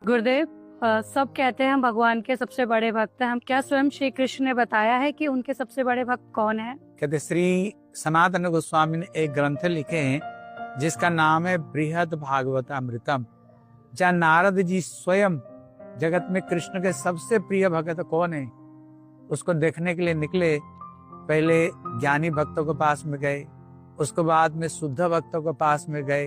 गुरुदेव, सब कहते हैं हम भगवान के सबसे बड़े भक्त हैं। हम क्या स्वयं श्री कृष्ण ने बताया है कि उनके सबसे बड़े भक्त कौन है? कहते श्री सनातन गोस्वामी ने एक ग्रंथ लिखे हैं जिसका नाम है बृहद भागवत अमृतम, जहाँ नारद जी स्वयं जगत में कृष्ण के सबसे प्रिय भक्त कौन है उसको देखने के लिए निकले। पहले ज्ञानी भक्तों के पास में गए, उसको बाद में शुद्ध भक्तों के पास में गए,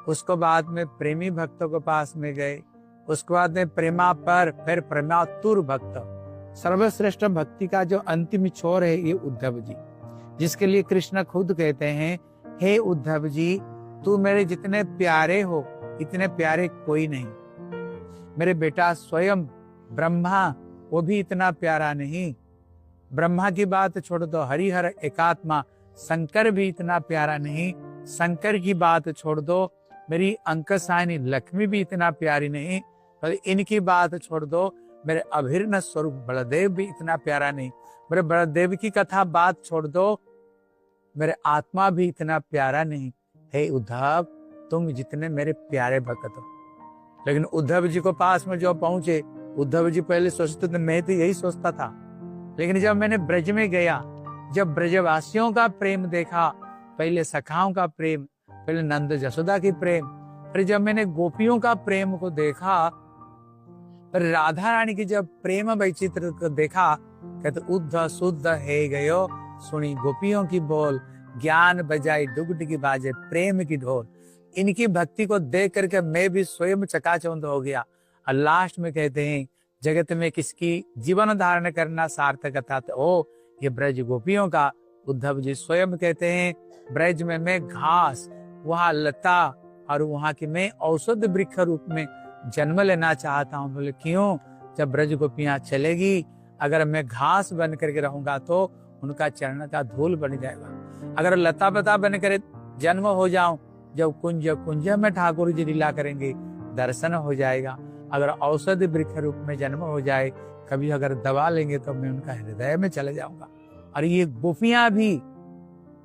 उसको बाद में प्रेमी भक्तों के पास में गए, उसके बाद में प्रेमा पर फिर प्रेमातुर भक्त। सर्वश्रेष्ठ भक्ति का जो अंतिम छोर है ये उद्धव जी, जिसके लिए कृष्ण खुद कहते हैं, हे उद्धव जी, तू मेरे जितने प्यारे हो इतने प्यारे कोई नहीं। मेरे बेटा स्वयं ब्रह्मा वो भी इतना प्यारा नहीं। ब्रह्मा की बात छोड़ दो, हरिहर एकात्मा शंकर भी इतना प्यारा नहीं। शंकर की बात छोड़ दो, मेरी अंकसायनी लक्ष्मी भी इतना प्यारी नहीं। तो इनकी बात छोड़ दो, मेरे अभिन्न स्वरूप बलदेव भी इतना प्यारा नहीं। मेरे बलदेव की कथा बात छोड़ दो, मेरे आत्मा भी इतना प्यारा नहीं। हे उद्धव, तुम जितने मेरे प्यारे भक्त हो। लेकिन उद्धव जी को पास में जो पहुंचे, उद्धव जी पहले सोचते थे मैं तो यही सोचता था, लेकिन जब मैंने ब्रज में गया, जब ब्रजवासियों का प्रेम देखा, पहले सखाओं का प्रेम, पहले नंद जसोदा की प्रेम, फिर जब मैंने गोपियों का प्रेम को देखा, फिर राधा रानी की जब प्रेम वैचित्र को देखा, कहते उद्ध शुद्ध है गयो सुनी गोपियों की बोल, ज्ञान बजाई दुग्ध की बाजे प्रेम की ढोल। इनकी भक्ति को देख करके मैं भी स्वयं चकाचौंध हो गया। और लास्ट में कहते हैं, जगत में किसकी जीवन धारण करना सार्थक था, तो ओ ये ब्रज गोपियों का। उद्धव जी स्वयं कहते हैं, ब्रज में मैं घास, वहां लता और वहां की मैं औषध वृक्ष रूप में जन्म लेना चाहता हूँ। बोले क्यों? जब ब्रज गोपियां चलेगी, अगर मैं घास बन करके रहूंगा तो उनका चरण का धूल बन जाएगा। अगर लता पता बन कर जन्म हो जाऊं, जब कुंज कुंज में ठाकुर जी लीला करेंगे, दर्शन हो जाएगा। अगर औषधि वृक्ष रूप में जन्म हो जाए, कभी अगर दबा लेंगे तो मैं उनका हृदय में चले जाऊंगा। और ये गोपियां भी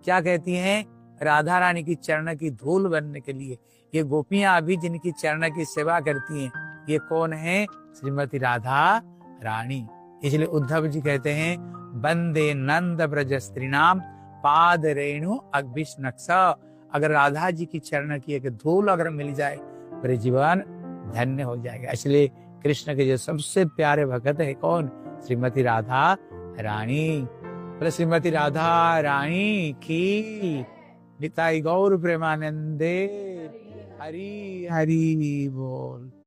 क्या कहती हैं, राधा रानी की चरण की धूल बनने के लिए ये गोपियां भी जिनकी चरण की सेवा करती हैं, ये कौन है? श्रीमती राधा रानी। इसलिए उद्धव जी कहते हैं, वंदे नंद ब्रज स्त्रीणाम पाद रेणु अग्भिष्णक्ष। अगर राधा जी की चरण की एक धूल अगर मिल जाए, मेरे जीवन धन्य हो जाएगा। इसलिए कृष्ण के जो सबसे प्यारे भक्त है कौन? श्रीमती राधा रानी। श्रीमती राधा रानी की निताई गौर प्रेमानंदे हरि हरि बोल।